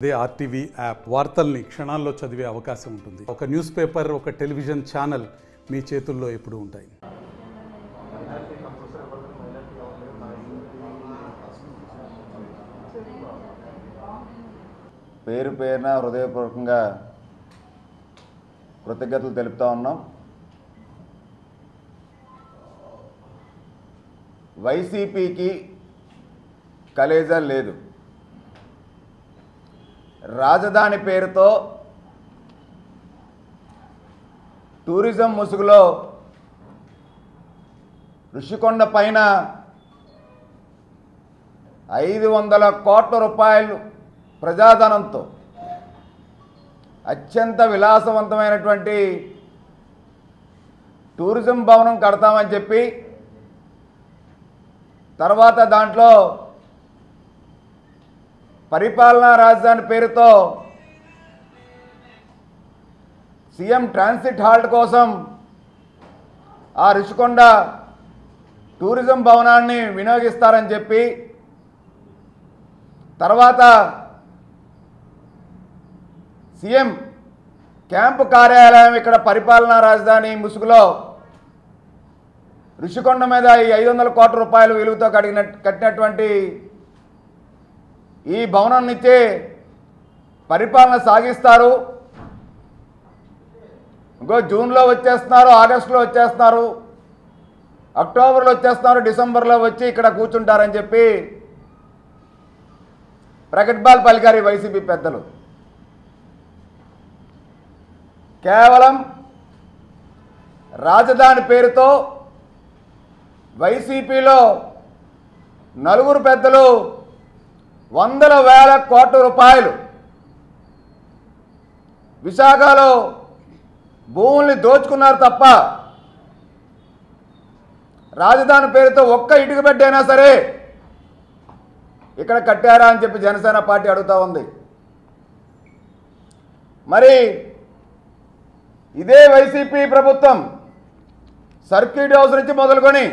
అదే RTV app వార్తల్ని క్షణాల్లో చదివే అవకాశం ఉంటుంది. ఒక న్యూస్ పేపర్, ఒక టెలివిజన్ ఛానల్ మీ చేతుల్లో ఎప్పుడూ ఉంటాయి. పేరు పేరున హృదయపూర్వకంగా కృతజ్ఞతలు తెలుపుతా ఉన్నాం. వైసీపీకి కలేజా లేదు. రాజధాని పేరుతో టూరిజం ముసుగులో ఋషికొండ పైన 500 కోట్ల రూపాయలు ప్రజాధనంతో అత్యంత విలాసవంతమైనటువంటి టూరిజం భవనం కడతామని చెప్పి తర్వాత దాంట్లో పరిపాలనా రాజధాని పేరుతో సీఎం ట్రాన్సిట్ హాల్ట్ కోసం ఆ ఋషికొండ టూరిజం భవనాన్ని వినియోగిస్తారని చెప్పి తర్వాత సీఎం క్యాంపు కార్యాలయం ఇక్కడ పరిపాలనా రాజధాని ముసుగులో ఋషికొండ మీద ఈ 500 కోట్ల రూపాయల విలువతో కట్టినటువంటి ఈ భవనాన్ని ఇచ్చే పరిపాలన సాగిస్తారు. ఇంకో జూన్లో వచ్చేస్తున్నారు, ఆగస్టులో వచ్చేస్తున్నారు, అక్టోబర్లో వచ్చేస్తున్నారు, డిసెంబర్లో వచ్చి ఇక్కడ కూర్చుంటారని చెప్పి ప్రగట్బాల్ పలికారు వైసీపీ పెద్దలు. కేవలం రాజధాని పేరుతో వైసీపీలో నలుగురు పెద్దలు వందల వేల కోట్ల రూపాయలు విశాఖలో భూముల్ని దోచుకున్నారు తప్ప రాజధాని పేరుతో ఒక్క ఇటుక బెడ్డైనా సరే ఇక్కడ కట్టారా అని చెప్పి జనసేన పార్టీ అడుగుతూ ఉంది. మరి ఇదే వైసీపీ ప్రభుత్వం సర్క్యూట్ హౌస్ నుంచి మొదలుకొని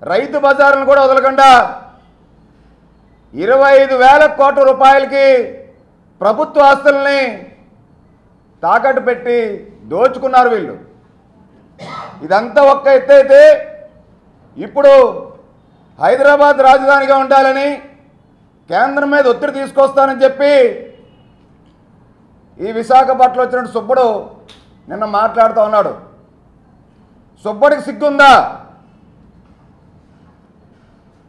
రైతు బజార్లను కూడా వదలకుండా 25,000 కోట్ల రూపాయలకి ప్రభుత్వ ఆస్తుల్ని తాకట్టు పెట్టి దోచుకున్నారు వీళ్ళు. ఇదంతా ఒక్క ఎత్తైతే ఇప్పుడు హైదరాబాద్ రాజధానిగా ఉండాలని కేంద్రం మీద ఒత్తిడి తీసుకొస్తానని చెప్పి ఈ విశాఖపట్నం వచ్చిన సుబ్బడు నిన్న మాట్లాడుతూ ఉన్నాడు. సుబ్బడికి సిగ్గుందా?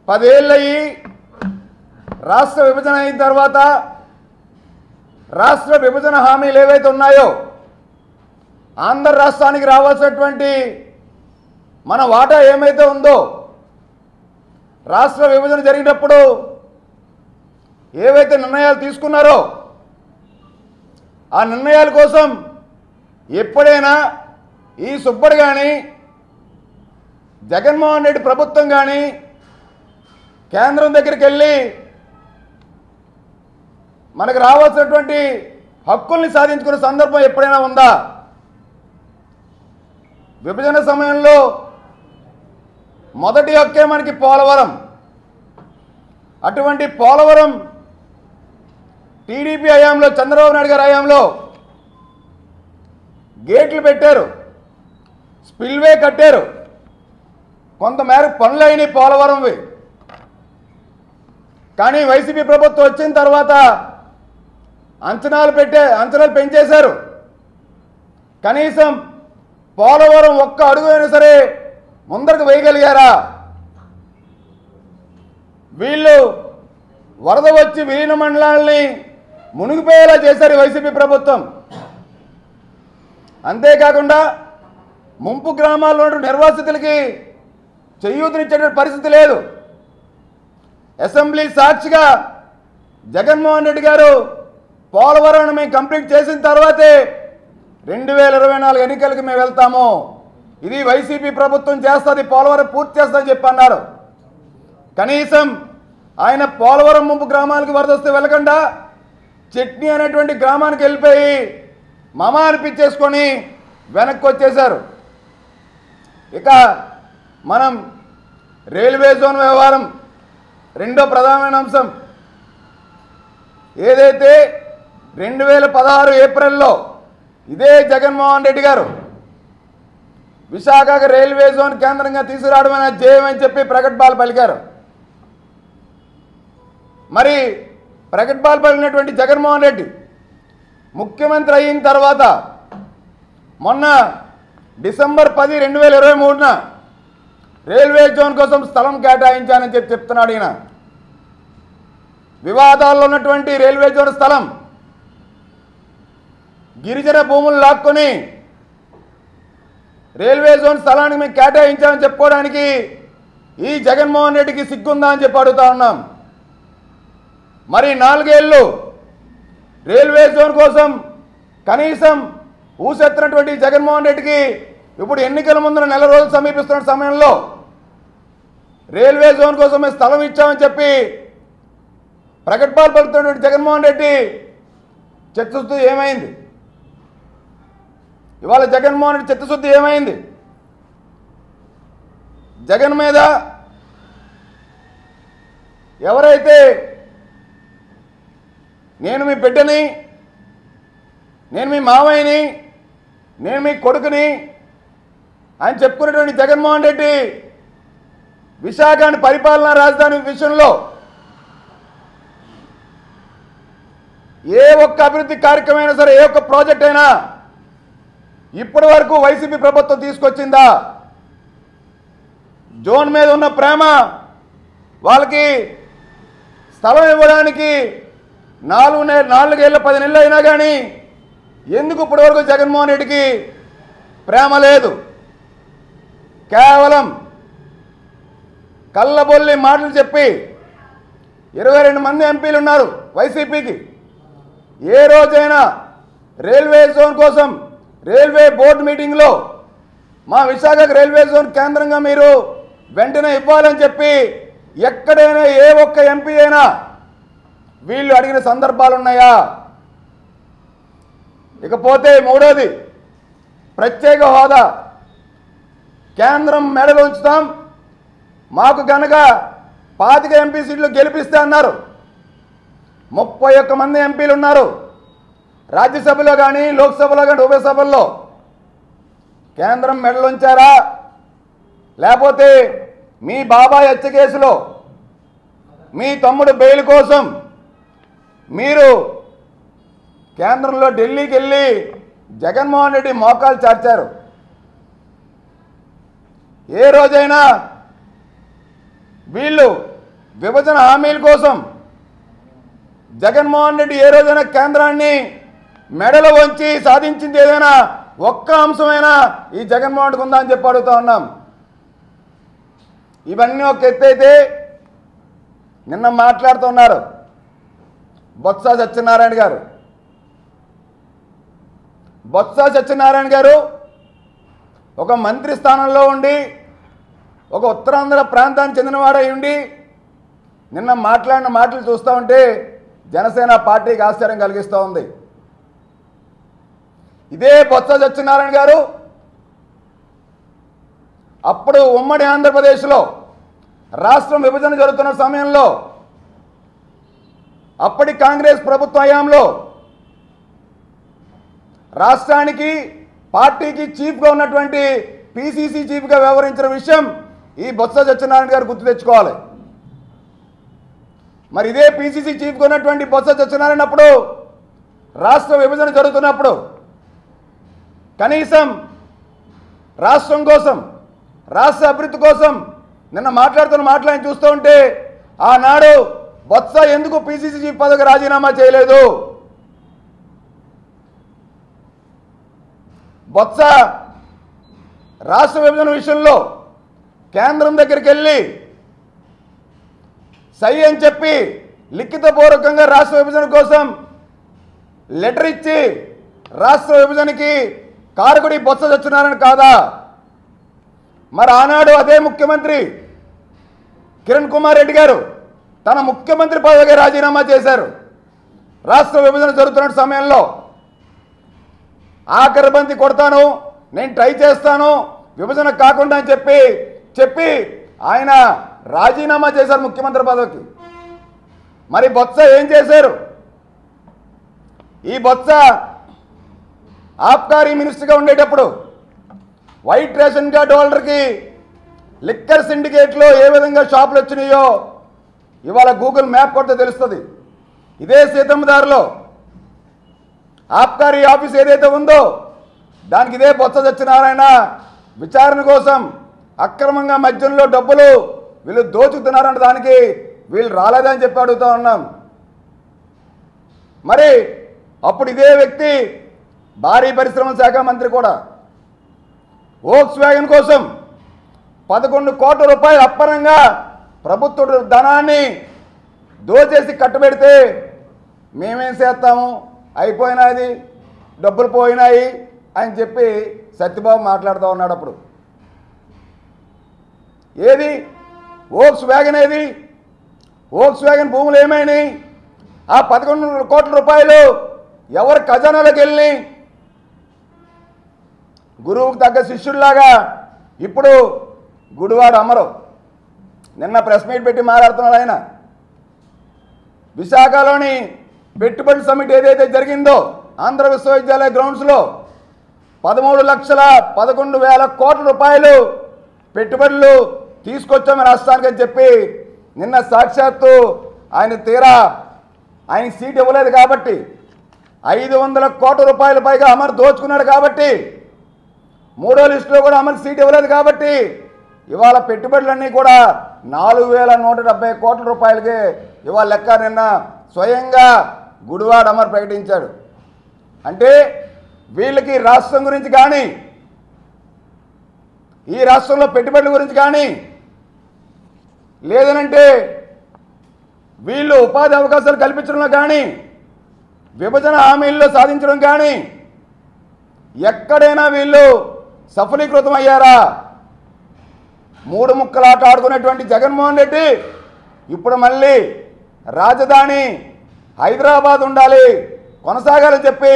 10 ఏళ్ళయి రాష్ట్ర విభజన అయిన తర్వాత రాష్ట్ర విభజన హామీలు ఏవైతే ఉన్నాయో ఆంధ్ర రాష్ట్రానికి రావాల్సినటువంటి మన వాటా ఏమైతే ఉందో రాష్ట్ర విభజన జరిగినప్పుడు ఏవైతే నిర్ణయాలు తీసుకున్నారో ఆ నిర్ణయాల కోసం ఎప్పుడైనా ఈ సుబ్బడు కానీ జగన్మోహన్ రెడ్డి ప్రభుత్వం కానీ కేంద్రం దగ్గరికి వెళ్ళి మనకు రావాల్సినటువంటి హక్కుల్ని సాధించుకునే సందర్భం ఎప్పుడైనా ఉందా? విభజన సమయంలో మొదటి హక్కే మనకి పోలవరం. అటువంటి పోలవరం టీడీపీ హయాంలో, చంద్రబాబు నాయుడు గారి హయాంలో గేట్లు పెట్టారు, స్పిల్వే కట్టారు, కొంతమేరకు పనులు అయినాయి పోలవరంవి. కానీ వైసీపీ ప్రభుత్వం వచ్చిన తర్వాత అంచనాలు పెంచేశారు. కనీసం పోలవరం ఒక్క అడుగు అయినా సరే ముందరకు వేయగలిగారా? వీళ్ళు వరద వచ్చి విలీన మండలాల్ని మునిగిపోయేలా చేశారు వైసీపీ ప్రభుత్వం. అంతేకాకుండా ముంపు గ్రామాల్లో ఉన్న నిర్వాసితులకి చేయూతనిచ్చే పరిస్థితి లేదు. అసెంబ్లీ సాక్షిగా జగన్మోహన్ రెడ్డి గారు పోలవరం మేము కంప్లీట్ చేసిన తర్వాతే 2024 ఎన్నికలకి మేము వెళ్తాము, ఇది వైసీపీ ప్రభుత్వం చేస్తుంది, పోలవరం పూర్తి చేస్తుందని చెప్పి అన్నారు. కనీసం ఆయన పోలవరం ముంపు గ్రామాలకు వరద వస్తే వెళ్ళకుండా చట్నీ అనేటువంటి గ్రామానికి వెళ్ళిపోయి మమ అనిపించేసుకొని వెనక్కి వచ్చేశారు. ఇక మనం రైల్వే జోన్ వ్యవహారం రెండో ప్రధానమైన అంశం. ఏదైతే 2016 ఏప్రిల్లో ఇదే జగన్మోహన్ రెడ్డి గారు విశాఖకు రైల్వే జోన్ కేంద్రంగా తీసుకురావడమైన జయమని చెప్పి ప్రగట్భాలు పలికారు. మరి ప్రగట్భాలు పలికినటువంటి జగన్మోహన్ రెడ్డి ముఖ్యమంత్రి అయిన తర్వాత మొన్న డిసెంబర్ 10, 2023న రైల్వే జోన్ కోసం స్థలం కేటాయించానని చెప్పి చెప్తున్నాడు ఈయన. వివాదాల్లో ఉన్నటువంటి రైల్వే జోన్ స్థలం గిరిజన భూములు లాక్కొని రైల్వే జోన్ స్థలానికి మేము కేటాయించామని చెప్పుకోవడానికి ఈ జగన్మోహన్ రెడ్డికి సిగ్గుందా అని చెప్పి అడుగుతా ఉన్నాం. మరి 4 ఏళ్ళు రైల్వే జోన్ కోసం కనీసం ఊసెత్తినటువంటి జగన్మోహన్ రెడ్డికి ఇప్పుడు ఎన్నికల ముందున నెల రోజులు సమీపిస్తున్న సమయంలో రైల్వే జోన్ కోసం మేము స్థలం ఇచ్చామని చెప్పి ప్రగట్భాలు పలుకుతున్నటువంటి జగన్మోహన్ రెడ్డి చిత్తశుద్ధి ఏమైంది? ఇవాళ జగన్మోహన్ రెడ్డి చిత్తశుద్ధి ఏమైంది? జగన్ మీద ఎవరైతే నేను మీ బిడ్డని, నేను మీ మావయ్యని, నేను మీ కొడుకుని అని చెప్పుకున్నటువంటి జగన్మోహన్ రెడ్డి విశాఖని పరిపాలనా రాజధాని విషయంలో ఏ ఒక్క అభివృద్ధి కార్యక్రమం అయినా సరే, ఏ ఒక్క ప్రాజెక్ట్ అయినా ఇప్పటి వరకు వైసీపీ ప్రభుత్వం తీసుకొచ్చిందా? జోన్ మీద ఉన్న ప్రేమ, వాళ్ళకి స్థలం ఇవ్వడానికి 4 ఏళ్ళ 10 నెలలు అయినా కానీ ఎందుకు ఇప్పటి వరకు జగన్మోహన్ రెడ్డికి ప్రేమ లేదు? కేవలం కళ్ళబొల్లి మాటలు చెప్పి 22 మంది ఎంపీలు ఉన్నారు వైసీపీకి. ఏ రోజైనా రైల్వే జోన్ కోసం రైల్వే బోర్డు మీటింగ్లో మా విశాఖకు రైల్వే జోన్ కేంద్రంగా మీరు వెంటనే ఇవ్వాలని చెప్పి ఎక్కడైనా ఏ ఒక్క ఎంపీ అయినా వీళ్ళు అడిగిన సందర్భాలు ఉన్నాయా? ఇకపోతే మూడోది, ప్రత్యేక హోదా. కేంద్రం మెడలు ఉంచుతాం, మాకు కనుక 25 ఎంపీ సీట్లు గెలిపిస్తే అన్నారు. 31 మంది ఎంపీలు ఉన్నారు రాజ్యసభలో కానీ లోక్సభలో కానీ ఉభయ సభల్లో. కేంద్రం మెడలు ఉంచారా? లేకపోతే మీ బాబాయ్ హత్య కేసులో మీ తమ్ముడు బెయిల్ కోసం మీరు కేంద్రంలో ఢిల్లీకి వెళ్ళి జగన్మోహన్ రెడ్డి మోకాలు చార్చారు? ఏ రోజైనా వీళ్ళు విభజన హామీల కోసం జగన్మోహన్ రెడ్డి ఏ రోజైనా కేంద్రాన్ని మెడలో వంచి సాధించింది ఏదైనా ఒక్క అంశమైనా ఈ జగన్మోహన్ రెడ్డికి ఉందా అని చెప్పి అడుగుతా ఉన్నాం. ఇవన్నీ ఒక ఎత్తైతే నిన్న మాట్లాడుతున్నారు బొత్స సత్యనారాయణ గారు. బొత్స సత్యనారాయణ గారు ఒక మంత్రి స్థానంలో ఉండి ఒక ఉత్తరాంధ్ర ప్రాంతానికి చెందినవాడై ఉండి నిన్న మాట్లాడిన మాటలు చూస్తూ ఉంటే జనసేన పార్టీకి ఆశ్చర్యం కలిగిస్తూ ఉంది. ఇదే బొత్స సత్యనారాయణ గారు అప్పుడు ఉమ్మడి ఆంధ్రప్రదేశ్లో రాష్ట్రం విభజన జరుగుతున్న సమయంలో అప్పటి కాంగ్రెస్ ప్రభుత్వ హయాంలో రాష్ట్రానికి పార్టీకి చీఫ్గా ఉన్నటువంటి పిసిసి చీఫ్గా వ్యవహరించిన విషయం ఈ బొత్స సత్యనారాయణ గారు గుర్తు తెచ్చుకోవాలి. మరి ఇదే పిసిసి చీఫ్గా ఉన్నటువంటి బొత్స సత్యనారాయణ అప్పుడు రాష్ట్ర విభజన జరుగుతున్నప్పుడు కనీసం రాష్ట్రం కోసం, రాష్ట్ర అభివృద్ధి కోసం నిన్న మాట్లాడుతున్న మాటలను చూస్తూ ఉంటే ఆనాడు బొత్స ఎందుకు పిసిసి చీఫ్ పదవికి రాజీనామా చేయలేదు? బొత్స రాష్ట్ర విభజన విషయంలో కేంద్రం దగ్గరికి వెళ్ళి సై అని చెప్పి లిఖితపూర్వకంగా రాష్ట్ర విభజన కోసం లెటర్ ఇచ్చి రాష్ట్ర విభజనకి కారకుడి బొత్స సత్యనారాయణ కాదా? మరి ఆనాడు అదే ముఖ్యమంత్రి కిరణ్ కుమార్ రెడ్డి గారు తన ముఖ్యమంత్రి పదవికి రాజీనామా చేశారు. రాష్ట్ర విభజన జరుగుతున్న సమయంలో ఆఖరి బంతి కొడతాను, నేను ట్రై చేస్తాను విభజన కాకుండా అని చెప్పి ఆయన రాజీనామా చేశారు ముఖ్యమంత్రి పదవికి. మరి బొత్స ఏం చేశారు? ఈ బొత్స ఆబ్కారీ మినిస్టర్గా ఉండేటప్పుడు వైట్ రేషన్ కార్డు హోల్డర్కి లిక్కర్ సిండికేట్లో ఏ విధంగా షాపులు వచ్చినాయో ఇవాళ గూగుల్ మ్యాప్ కొడితే తెలుస్తుంది. ఇదే సీతమ్మదారిలో ఆబ్కారీ ఆఫీస్ ఏదైతే ఉందో దానికి ఇదే బొత్స సత్యనారాయణ విచారణ కోసం అక్రమంగా మద్యంలో డబ్బులు వీళ్ళు దోచుకుతున్నారంటే దానికి వీళ్ళు రాలేదని చెప్పి అడుగుతూ ఉన్నాం. మరి అప్పుడు ఇదే వ్యక్తి భారీ పరిశ్రమల శాఖ మంత్రి కూడా వోక్స్ వ్యాగన్ కోసం 11 కోట్ల రూపాయలు అప్పనంగా ప్రభుత్వ ధనాన్ని దోచేసి కట్టబెడితే మేమేం చేస్తాము, అయిపోయినది, డబ్బులు పోయినాయి అని చెప్పి సత్యబాబు మాట్లాడుతూ ఉన్నాడు. అప్పుడు ఏది వోక్స్ వ్యాగన్, ఏది వోక్స్ వ్యాగన్ భూములు ఏమైనాయి? ఆ 11 కోట్ల రూపాయలు ఎవరి ఖజానాలోకి వెళ్ళి గురువుకు తగ్గ శిష్యుడిలాగా ఇప్పుడు గుడివాడ అమరు నిన్న ప్రెస్ మీట్ పెట్టి మాట్లాడుతున్నాడు. ఆయన విశాఖలోని పెట్టుబడి సమిట్ ఏదైతే జరిగిందో ఆంధ్ర విశ్వవిద్యాలయ గ్రౌండ్స్లో 13,11,000 కోట్ల రూపాయలు పెట్టుబడులు తీసుకొచ్చాము రాష్ట్రానికి అని చెప్పి నిన్న సాక్షాత్తు ఆయన తీరా ఆయన సీట్ ఇవ్వలేదు కాబట్టి 500 కోట్ల రూపాయల పైగా అమర్ దోచుకున్నాడు కాబట్టి మూడో లిస్టులో కూడా అమర్ సీట్ ఇవ్వలేదు కాబట్టి ఇవాళ పెట్టుబడులన్నీ కూడా 4,170 కోట్ల రూపాయలకి ఇవాళ లెక్క నిన్న స్వయంగా గుడివాడ అమర్ ప్రకటించాడు. అంటే వీళ్ళకి రాష్ట్రం గురించి కానీ ఈ రాష్ట్రంలో పెట్టుబడుల గురించి కానీ లేదనంటే వీళ్ళు ఉపాధి అవకాశాలు కల్పించడంలో కానీ విభజన హామీల్లో సాధించడం కానీ ఎక్కడైనా వీళ్ళు సఫలీకృతం అయ్యారా? 3 ముక్కలాట ఆడుకునేటువంటి జగన్మోహన్ రెడ్డి ఇప్పుడు మళ్ళీ రాజధాని హైదరాబాద్ ఉండాలి, కొనసాగాలని చెప్పి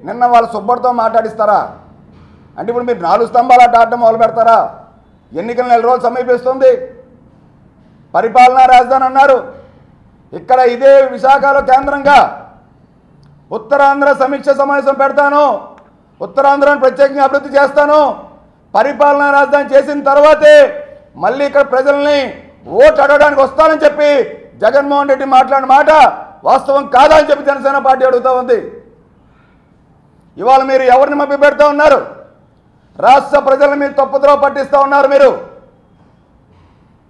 నిన్న వాళ్ళ సుబ్బడితో మాట్లాడిస్తారా? అంటే ఇప్పుడు మీరు 4 స్తంభాలు ఆట ఆడటం మొదలు పెడతారా? ఎన్నికలు 4 రోజులు సమీపిస్తుంది, పరిపాలనా రాజధాని అన్నారు. ఇక్కడ ఇదే విశాఖలో కేంద్రంగా ఉత్తరాంధ్ర సమీక్ష సమావేశం పెడతాను, ఉత్తరాంధ్రను ప్రత్యేకంగా అభివృద్ధి చేస్తాను, పరిపాలనా రాజధాని చేసిన తర్వాతే మళ్ళీ ఇక్కడ ప్రజల్ని ఓటు అడగడానికి వస్తానని చెప్పి జగన్మోహన్ రెడ్డి మాట్లాడిన మాట వాస్తవం కాదా అని చెప్పి జనసేన పార్టీ అడుగుతూ ఉంది. ఇవాళ మీరు ఎవరిని మభ్య పెడతా ఉన్నారు? రాష్ట్ర ప్రజలను మీరు తప్పుద్రో పట్టిస్తూ ఉన్నారు. మీరు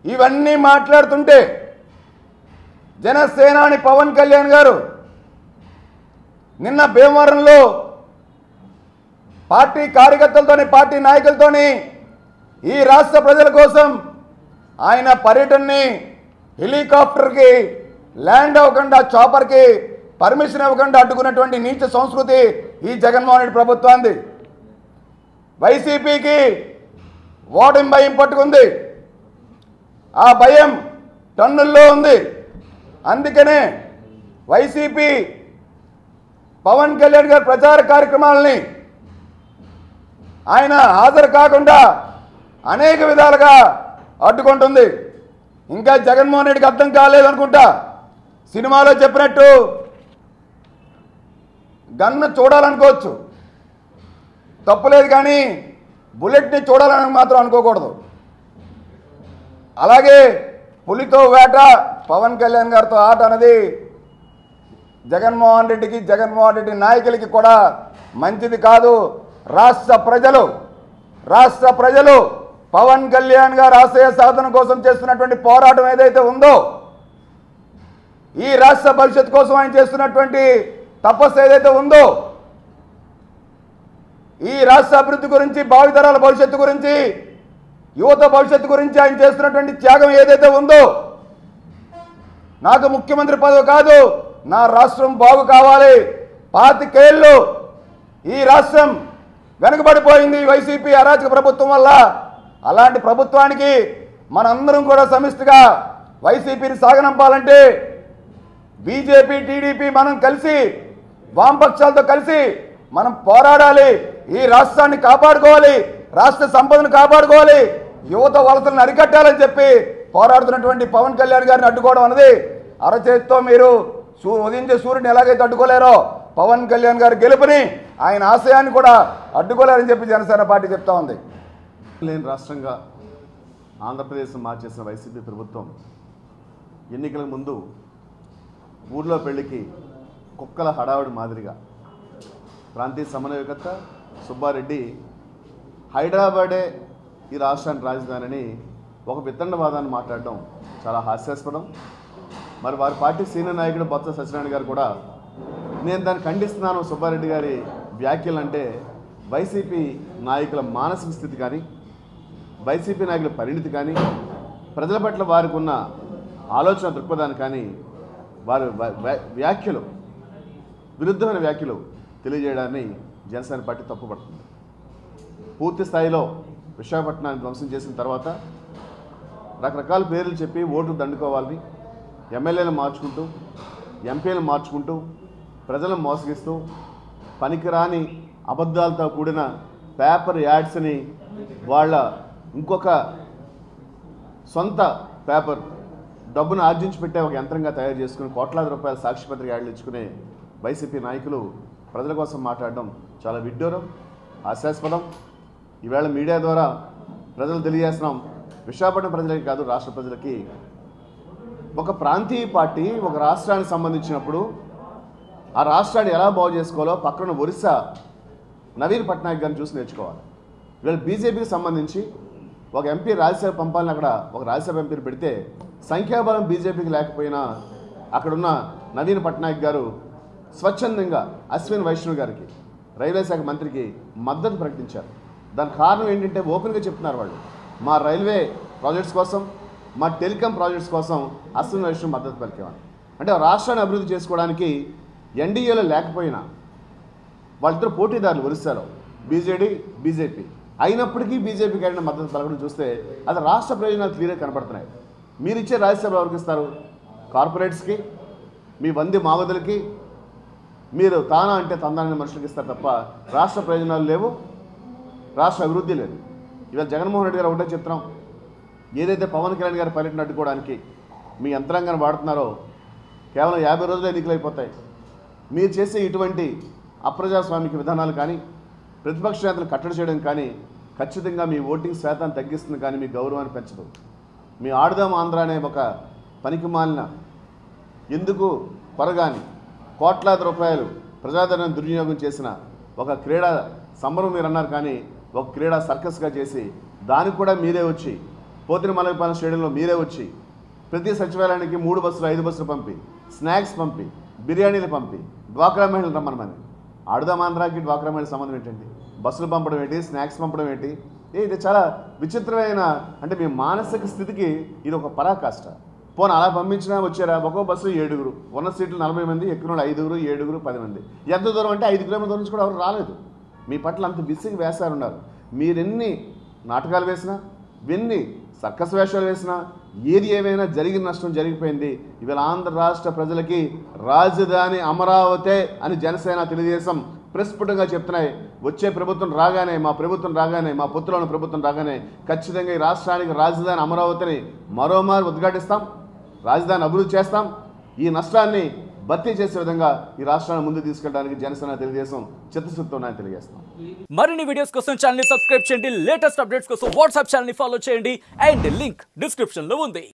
ఇవన్నీ మాట్లాడుతుంటే జనసేనాని పవన్ కళ్యాణ్ గారు నిన్న భీమవరంలో పార్టీ కార్యకర్తలతోని పార్టీ నాయకులతోని ఈ రాష్ట్ర ప్రజల కోసం ఆయన పర్యటనని హెలికాప్టర్కి ల్యాండ్ అవ్వకుండా చాపర్కి పర్మిషన్ ఇవ్వకుండా అడ్డుకున్నటువంటి నీచ సంస్కృతి ఈ జగన్మోహన్ రెడ్డి ప్రభుత్వాన్ని. వైసీపీకి ఓటమి భయం పట్టుకుంది, ఆ భయం టన్నుల్లో ఉంది. అందుకనే వైసీపీ పవన్ కళ్యాణ్ గారి ప్రచార కార్యక్రమాలని ఆయన హాజరు కాకుండా అనేక విధాలుగా అడ్డుకుంటుంది. ఇంకా జగన్మోహన్ రెడ్డికి అర్థం కాలేదనుకుంటా, సినిమాలో చెప్పినట్టు గన్ను చూడాలనుకోవచ్చు, తప్పులేదు, కానీ బుల్లెట్ని చూడాలని మాత్రం అనుకోకూడదు. అలాగే పులితో వేట, పవన్ కళ్యాణ్ గారితో ఆట అనేది జగన్మోహన్ రెడ్డికి, జగన్మోహన్ రెడ్డి నాయకులకి కూడా మంచిది కాదు. రాష్ట్ర ప్రజలు పవన్ కళ్యాణ్ గారు ఆశయ సాధన కోసం చేస్తున్నటువంటి పోరాటం ఏదైతే ఉందో, ఈ రాష్ట్ర భవిష్యత్తు కోసం ఆయన చేస్తున్నటువంటి తపస్సు ఏదైతే ఉందో, ఈ రాష్ట్ర అభివృద్ధి గురించి, భావితరాల భవిష్యత్తు గురించి, యువత భవిష్యత్తు గురించి ఆయన చేస్తున్నటువంటి త్యాగం ఏదైతే ఉందో, నాకు ముఖ్యమంత్రి పదవి కాదు, నా రాష్ట్రం బాగు కావాలి, 25 ఏళ్ళు ఈ రాష్ట్రం వెనుకబడిపోయింది వైసీపీ అరాచక ప్రభుత్వం వల్ల. అలాంటి ప్రభుత్వానికి మనందరం కూడా సమిష్టిగా వైసీపీని సాగనంపాలంటే బీజేపీ, టీడీపీ మనం కలిసి, వామపక్షాలతో కలిసి మనం పోరాడాలి. ఈ రాష్ట్రాన్ని కాపాడుకోవాలి, రాష్ట్ర సంపదను కాపాడుకోవాలి, యువత వలసలను అరికట్టాలని చెప్పి పోరాడుతున్నటువంటి పవన్ కళ్యాణ్ గారిని అడ్డుకోవడం అనేది అరచేతితో మీరు ఉదయించే సూర్యుని ఎలాగైతే అడ్డుకోలేరో పవన్ కళ్యాణ్ గారి గెలుపుని ఆయన ఆశయాన్ని కూడా అడ్డుకోలేరని చెప్పి జనసేన పార్టీ చెప్తా ఉంది. లేని రాష్ట్రంగా ఆంధ్రప్రదేశ్ మార్చేసిన వైసీపీ ప్రభుత్వం ఎన్నికల ముందు ఊర్లో పెళ్లికి కుక్కల హడావుడి మాదిరిగా ప్రాంతీయ సమన్వయకర్త సుబ్బారెడ్డి హైదరాబాదే ఈ రాష్ట్రానికి రాజధానిని ఒక వితండవాదాన్ని మాట్లాడడం చాలా హాస్యాస్పదం. మరి వారి పార్టీ సీనియర్ నాయకుడు బొత్స సత్యనారాయణ గారు కూడా నేను దాన్ని ఖండిస్తున్నాను. సుబ్బారెడ్డి గారి వ్యాఖ్యలు అంటే వైసీపీ నాయకుల మానసిక స్థితి కానీ వైసీపీ నాయకుల పరిణితి కానీ ప్రజల పట్ల వారికి ఉన్న ఆలోచన దృక్పథాన్ని కానీ వారి వ్యాఖ్యలు విరుద్ధమైన వ్యాఖ్యలు తెలియజేయడాన్ని జనసేన పార్టీ తప్పుపడుతుంది. పూర్తి స్థాయిలో విశాఖపట్నాన్ని ధ్వంసం చేసిన తర్వాత రకరకాల పేర్లు చెప్పి ఓట్లు దండుకోవాలని ఎమ్మెల్యేలు మార్చుకుంటూ ఎంపీలు మార్చుకుంటూ ప్రజలను మోసగిస్తూ పనికిరాని అబద్ధాలతో కూడిన పేపర్ యాడ్స్ని వాళ్ళ ఇంకొక సొంత పేపర్ డబ్బును ఆర్జించి పెట్టే ఒక యంత్రంగా తయారు చేసుకుని కోట్లాది రూపాయల సాక్షిపత్రిక యాడ్లు ఇచ్చుకునే వైసీపీ నాయకులు ప్రజల కోసం మాట్లాడడం చాలా విడ్డూరం, హాస్యాస్పదం. ఈవేళ మీడియా ద్వారా ప్రజలు తెలియజేస్తున్నాం, విశాఖపట్నం ప్రజలకి కాదు రాష్ట్ర ప్రజలకి, ఒక ప్రాంతీయ పార్టీ ఒక రాష్ట్రానికి సంబంధించినప్పుడు ఆ రాష్ట్రాన్ని ఎలా బాగు చేసుకోవాలో పక్కన ఒరిస్సా నవీన్ పట్నాయక్ గారిని చూసి నేర్చుకోవాలి. వీళ్ళు బీజేపీకి సంబంధించి ఒక ఎంపీ రాజ్యసభ పంపాలని అక్కడ ఒక రాజ్యసభ ఎంపీని పెడితే సంఖ్యాబలం బీజేపీకి లేకపోయినా అక్కడున్న నవీన్ పట్నాయక్ గారు స్వచ్ఛందంగా అశ్విన్ వైష్ణవ్ గారికి రైల్వే శాఖ మంత్రికి మద్దతు ప్రకటించారు. దానికి కారణం ఏంటంటే ఓపెన్గా చెప్తున్నారు వాళ్ళు, మా రైల్వే ప్రాజెక్ట్స్ కోసం మా టెలికాం ప్రాజెక్ట్స్ కోసం అశ్విన్ వైష్ణవ్ మద్దతు పలికేవారు. అంటే రాష్ట్రాన్ని అభివృద్ధి చేసుకోవడానికి ఎన్డీఏలో లేకపోయినా వాళ్ళిద్దరు పోటీదారులు ఒరిస్సాలో బీజేపీ అయినప్పటికీ బీజేపీకి అయిన మద్దతు పలకడం చూస్తే అది రాష్ట్ర ప్రయోజనాలు క్లియర్గా కనపడుతున్నాయి. మీరు ఇచ్చే రాజ్యసభ ఎవరికి ఇస్తారు? కార్పొరేట్స్కి, మీ వంది మావదులకి, మీరు తానా అంటే తందాని మనుషులకి ఇస్తారు తప్ప రాష్ట్ర ప్రయోజనాలు లేవు, రాష్ట్ర అభివృద్ధి లేదు. ఇవాళ జగన్మోహన్ రెడ్డి గారు ఒకటే చెప్తున్నాం, ఏదైతే పవన్ కళ్యాణ్ గారి పర్యటన అడ్డుకోవడానికి మీ యంత్రాంగాన్ని వాడుతున్నారో కేవలం 50 రోజులు ఎన్నికలైపోతాయి. మీరు చేసే ఇటువంటి అప్రజాస్వామిక విధానాలు కానీ ప్రతిపక్ష నేతలు కట్టడి చేయడం కానీ ఖచ్చితంగా మీ ఓటింగ్ శాతాన్ని తగ్గిస్తుంది కానీ మీ గౌరవాన్ని పెంచదు. మీ ఆడుదాం ఆంధ్ర అనే ఒక పనికిమాలిన ఎందుకు కొరగాని కోట్లాది రూపాయలు ప్రజాధనాన్ని దుర్వినియోగం చేసిన ఒక క్రీడా సంబరం మీరు అన్నారు, కానీ ఒక క్రీడా సర్కస్గా చేసి దానికి కూడా మీరే వచ్చి పోతిన మలయపాలెం స్టేడియంలో మీరే వచ్చి ప్రతి సచివాలయానికి 3 బస్సులు 5 బస్సులు పంపి స్నాక్స్ పంపి బిర్యానీలు పంపి డ్వాక్రా మహిళలు రమ్మనమని. ఆడుదాం ఆంధ్రాకి డ్వాక్రా మహిళల సంబంధం ఏంటండి? బస్సులు పంపడం ఏంటి, స్నాక్స్ పంపడం ఏంటి? ఇది చాలా విచిత్రమైన, అంటే మీ మానసిక స్థితికి ఇది ఒక పరాకాష్ట. పోనీ అలా పంపించినా వచ్చారా? ఒక్కో బస్సు 7 ఉన్న సీట్లు 40 మంది, ఎక్కిన వాళ్ళు 5, 7, 10 మంది. ఎంత దూరం అంటే 5 కిలోమీటర్ల దూరం నుంచి కూడా ఎవరు రాలేదు. మీ పట్ల అంత విసిగి వేశారున్నారు. మీరెన్ని నాటకాలు వేసినా, ఎన్ని సర్కస్ వేషాలు వేసినా, ఏది ఏమైనా జరిగిన నష్టం జరిగిపోయింది. ఇవాళ ఆంధ్ర రాష్ట్ర ప్రజలకి రాజధాని అమరావతే అని జనసేన తెలుగుదేశం ప్రస్ఫుటంగా చెప్తున్నాయి. వచ్చే ప్రభుత్వం రాగానే, మా ప్రభుత్వం రాగానే, మా పుత్రుల ప్రభుత్వం రాగానే ఖచ్చితంగా ఈ రాష్ట్రానికి రాజధాని అమరావతిని మరోమారు ఉద్ఘాటిస్తాం, రాజధాని అభివృద్ధి చేస్తాం. ఈ నష్టాన్ని భర్తీ చేసే విధంగా ఈ రాష్ట్రాన్ని ముందు తీసుకెళ్ళడానికి జనసేన తెలుగుదేశం చిత్తశుద్ధితో ఉన్నాయని తెలియజేస్తాం. మరిన్ని వీడియోస్ కోసం ఛానల్ ని సబ్స్క్రైబ్ చేయండి, లేటెస్ట్ అప్డేట్స్ కోసం వాట్సాప్ ఛానల్ ని ఫాలో చేయండి అండ్ లింక్ డిస్క్రిప్షన్ లో ఉంది.